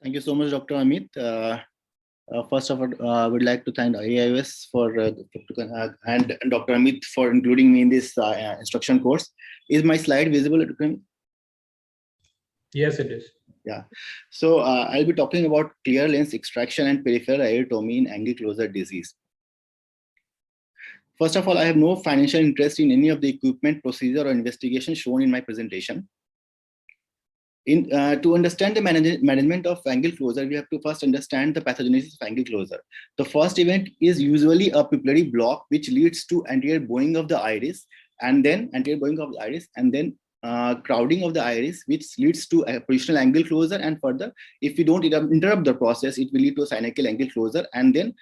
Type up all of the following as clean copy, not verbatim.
Thank you so much, Dr. Amit. First of all, I would like to thank AIOS for and Dr. Amit for including me in this instruction course. Is my slide visible, Dr. Amit? Yes, it is. Yeah. So I'll be talking about clear lens extraction and peripheral iridotomy in angle closure disease. First of all, I have no financial interest in any of the equipment, procedure, or investigation shown in my presentation. To understand the management of angle closure, we have to first understand the pathogenesis of angle closure. The first event is usually a pupillary block, which leads to anterior bowing of the iris, and then crowding of the iris, which leads to a positional angle closure. And further, if we don't interrupt the process, it will lead to a synovial angle closure, and then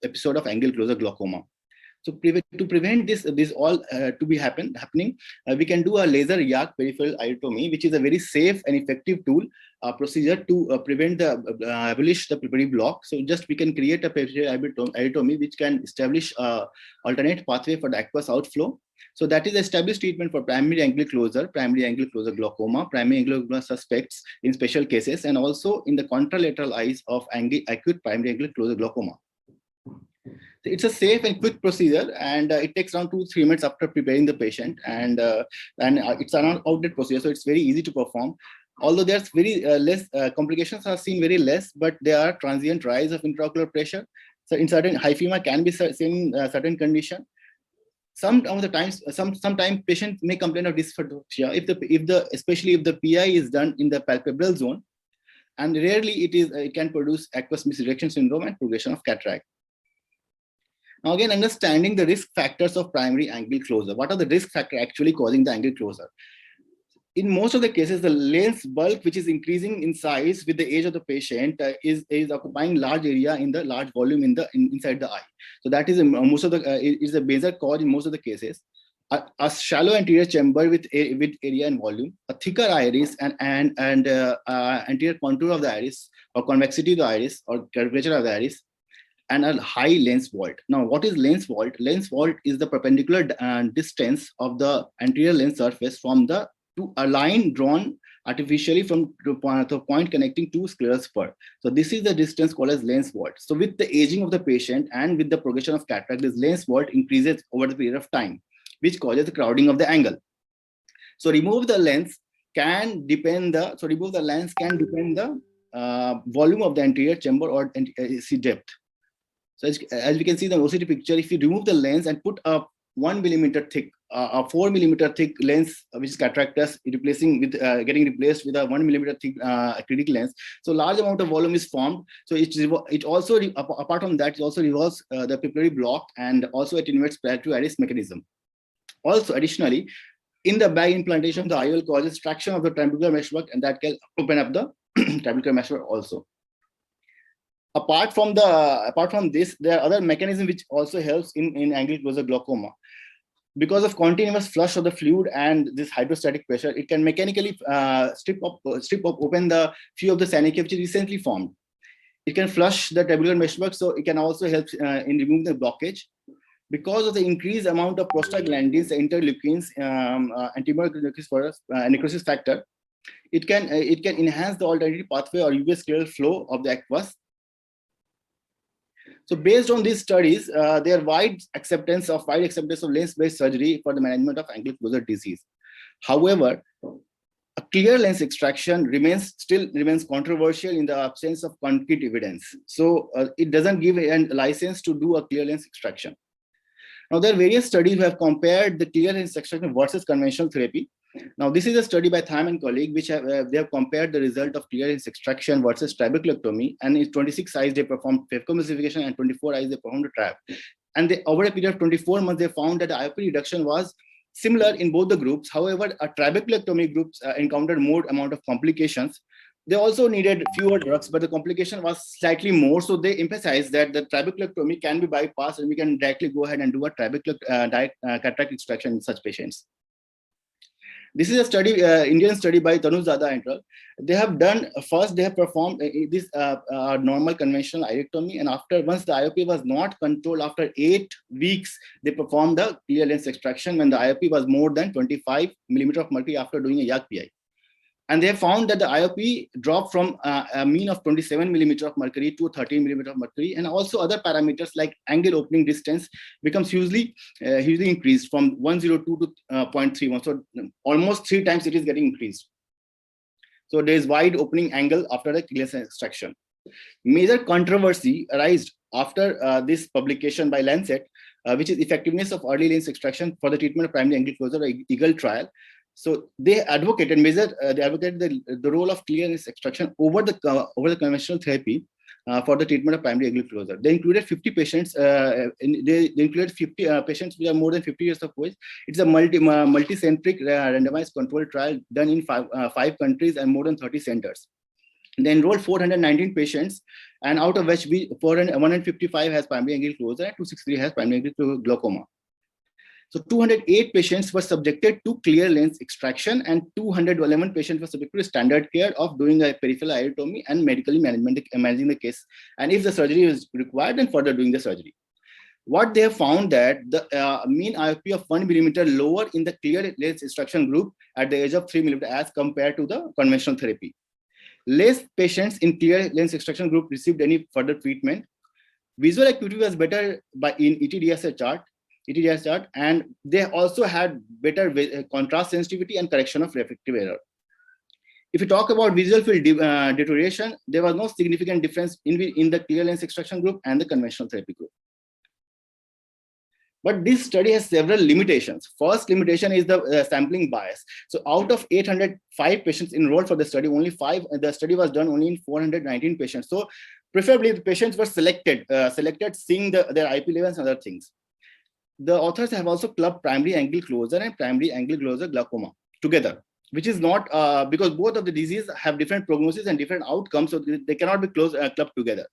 episode of angle closure glaucoma. So to prevent this all to be happening, we can do a laser YAG peripheral iridotomy, which is a very safe and effective tool procedure to prevent abolish the pupillary block. So just we can create a peripheral iridotomy which can establish alternate pathway for the aqueous outflow. So that is established treatment for primary angle closure glaucoma, primary angle glaucoma suspects in special cases, and also in the contralateral eyes of acute primary angle closure glaucoma. It's a safe and quick procedure, and it takes around 2-3 minutes after preparing the patient, and it's an outdated procedure, so it's very easy to perform. Although there's very less complications are seen very less, but there are transient rise of intraocular pressure. So in certain hyphema can be seen in certain condition. Sometimes patients may complain of dysphagia especially if the PI is done in the palpebral zone, and rarely it can produce aqueous misdirection syndrome and progression of cataract. Now again, understanding the risk factors of primary angle closure. What are the risk factors actually causing the angle closure? In most of the cases, the lens bulk, which is increasing in size with the age of the patient, is occupying large area in the large volume inside the eye. So that is is a major cause in most of the cases. A shallow anterior chamber with area and volume, a thicker iris and anterior contour of the iris, or convexity of the iris, or curvature of the iris, and a high lens vault. Now, what is lens vault? Lens vault is the perpendicular distance of the anterior lens surface from to a line drawn artificially from the point connecting two scleral spur. So this is the distance called as lens vault. So with the aging of the patient and with the progression of cataract, this lens vault increases over the period of time, which causes the crowding of the angle. So remove the lens can depend the volume of the anterior chamber or see depth. So as we can see in the OCT picture, if you remove the lens and put a 1 millimeter thick, a 4 millimeter thick lens, which is cataractus, getting replaced with a 1 millimeter thick acrylic lens, so large amount of volume is formed. So it also, apart from that, it also revolves the pupillary block, and also attenuates palpebral iris mechanism. Also, additionally, in the bag implantation, the IOL causes traction of the trabecular meshwork, and that can open up the trabecular meshwork also. Apart from this, there are other mechanisms which also helps in angle closure glaucoma. Because of continuous flush of the fluid and this hydrostatic pressure, it can mechanically strip open the few of the synovium which is recently formed. It can flush the trabecular meshwork, so it can also help in removing the blockage. Because of the increased amount of prostaglandins, interleukins, necrosis factor, it can enhance the alternative pathway or UV scleral flow of the aqueous. So based on these studies, there are wide acceptance of lens-based surgery for the management of angle closure disease. However, a clear lens extraction still remains controversial in the absence of concrete evidence. So it doesn't give a license to do a clear lens extraction. Now, there are various studies who have compared the clear lens extraction versus conventional therapy. Now, this is a study by Tham and colleague, which they have compared the result of clear lens extraction versus trabeculectomy, and in 26 eyes they performed phacoemulsification, and 24 eyes they performed a trab. And over a period of 24 months, they found that the IOP reduction was similar in both the groups. However, a trabeculectomy groups encountered more amount of complications. They also needed fewer drugs, but the complication was slightly more. So they emphasized that the trabeculectomy can be bypassed, and we can directly go ahead and do a cataract extraction in such patients. This is a study, Indian study by Tanuzada et al. They have done, first they have performed this normal conventional iridotomy, and once the IOP was not controlled, after 8 weeks, they performed the clear lens extraction when the IOP was more than 25 millimeter of mercury after doing a YAG PI. And they have found that the IOP dropped from a mean of 27 millimeter of mercury to 13 millimeter of mercury, and also other parameters like angle opening distance becomes hugely increased from 102 to 0.31. So almost 3 times it is getting increased. So there is wide opening angle after the clearance extraction. Major controversy arose after this publication by Lancet, which is effectiveness of early lens extraction for the treatment of primary angle closure, EAGLE trial. So they advocated the role of clearance extraction over the conventional therapy for the treatment of primary angle closure. They included 50 patients. They included 50 patients who are more than 50 years of age. It's a multi-centric randomized controlled trial done in five countries and more than 30 centers. They enrolled 419 patients, and out of which 155 has primary angle closure and 263 has primary angle glaucoma. So 208 patients were subjected to clear lens extraction, and 211 patients were subjected to standard care of doing a peripheral iridotomy and medically managing the case. And if the surgery is required, then further doing the surgery. What they have found that the mean IOP of 1 millimeter lower in the clear lens extraction group at the age of 3 millimeter as compared to the conventional therapy. Less patients in clear lens extraction group received any further treatment. Visual acuity was better in ETDRS chart, and they also had better contrast sensitivity and correction of refractive error. If you talk about visual field deterioration, there was no significant difference in the clear lens extraction group and the conventional therapy group. But this study has several limitations. First limitation is the sampling bias. So out of 805 patients enrolled for the study, the study was done only in 419 patients. So preferably the patients were selected seeing their IOP levels and other things. The authors have also clubbed primary angle closure and primary angle closure glaucoma together, which is not because both of the diseases have different prognosis and different outcomes, so they cannot be clubbed together.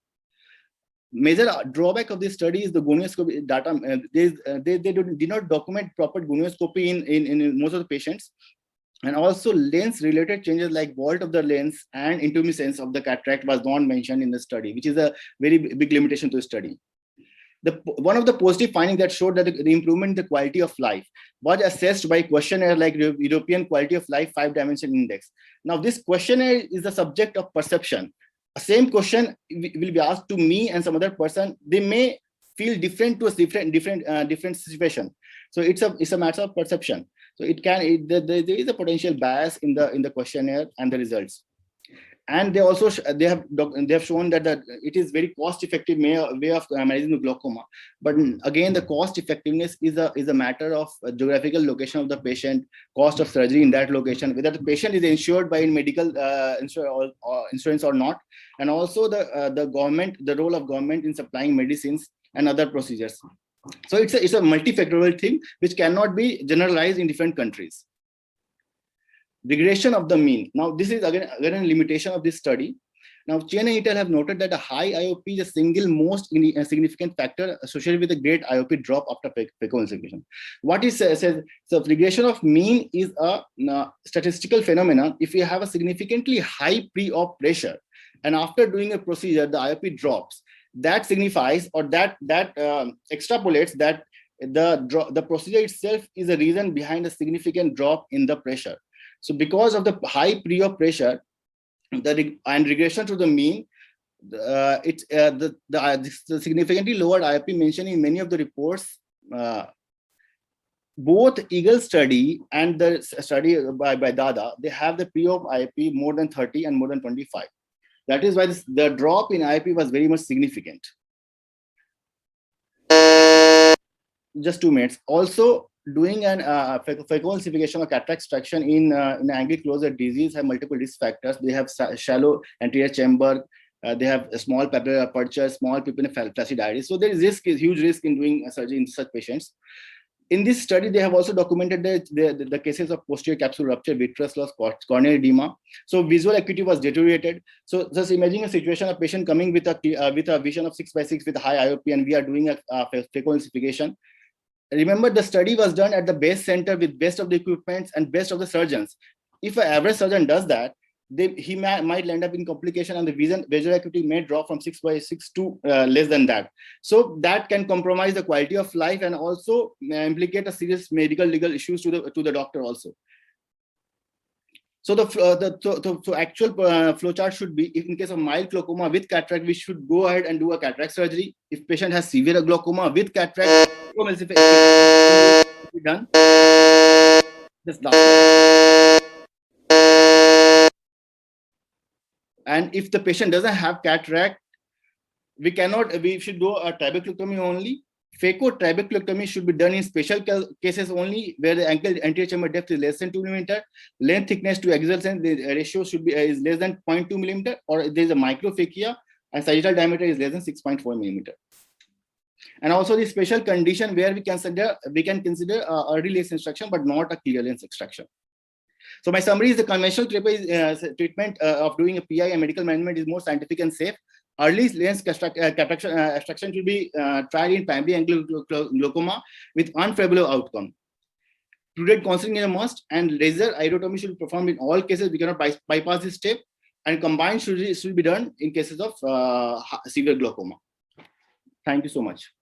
Major drawback of this study is the gonioscopy data. They did not document proper gonioscopy in most of the patients, and also lens-related changes like vault of the lens and intumescence of the cataract was not mentioned in the study, which is a very big limitation to the study. One of the positive findings that showed that the improvement in the quality of life was assessed by questionnaire like European Quality of Life 5-dimension index. Now, this questionnaire is the subject of perception. A same question will be asked to me and some other person. They may feel different to a different situation. So it's a matter of perception. So there is a potential bias in the questionnaire and the results. And they have shown that it is very cost-effective way of managing the glaucoma. But again, the cost effectiveness is a matter of geographical location of the patient, cost of surgery in that location, whether the patient is insured by medical insurance or not, and also the role of government in supplying medicines and other procedures. So it's a multifactorial thing which cannot be generalized in different countries. Regression of the mean. Now, this is again a limitation of this study. Now, Chen and al. Have noted that a high IOP is the single most significant factor associated with a great IOP drop after phacoemulsification. What it says, so regression of mean is a statistical phenomenon. If you have a significantly high pre-op pressure, and after doing a procedure, the IOP drops, that signifies or that extrapolates that the procedure itself is a reason behind a significant drop in the pressure. So because of the high pre-op pressure and regression to the mean, the significantly lowered IOP mentioned in many of the reports, both EAGLE study and the study by Dada, they have the pre-op IOP more than 30 and more than 25. That is why the drop in IOP was very much significant. Just 2 minutes. Also, doing an phacoemulsification or cataract extraction in angle closure disease have multiple risk factors. They have shallow anterior chamber, they have a small papillary aperture, small pupillary flaccid iris. So there is huge risk in doing surgery in such patients. In this study, they have also documented the cases of posterior capsule rupture, vitreous loss, corneal edema. So visual acuity was deteriorated. So just imagine a situation, a patient coming with a vision of 6x6 with a high IOP, and we are doing a phacoemulsification. Remember, the study was done at the best center with best of the equipments and best of the surgeons. If an average surgeon does that, he might end up in complication, and the visual acuity may drop from 6x6 to less than that. So that can compromise the quality of life and also implicate a serious medical legal issues to the doctor also. So the actual flow chart should be, if in case of mild glaucoma with cataract, we should go ahead and do a cataract surgery. If patient has severe glaucoma with cataract, emulsification be done. This last. And if the patient doesn't have cataract, we should do a trabeculectomy only. Phaco-trabeculectomy should be done in special cases only, where the anterior chamber depth is less than 2 mm, length thickness to axial length, the ratio should be is less than 0.2 mm, or there is a microphakia and sagittal diameter is less than 6.4 mm. And also the special condition where we can consider early lens extraction, but not a clear lens extraction. So my summary is the conventional treatment of doing a PI and medical management is more scientific and safe. Early lens extraction will be tried in primary angular glaucoma with unfavorable outcome. Prudent counseling is a must, and laser iridotomy should be performed in all cases. We cannot bypass this step, and combined should be done in cases of severe glaucoma. Thank you so much.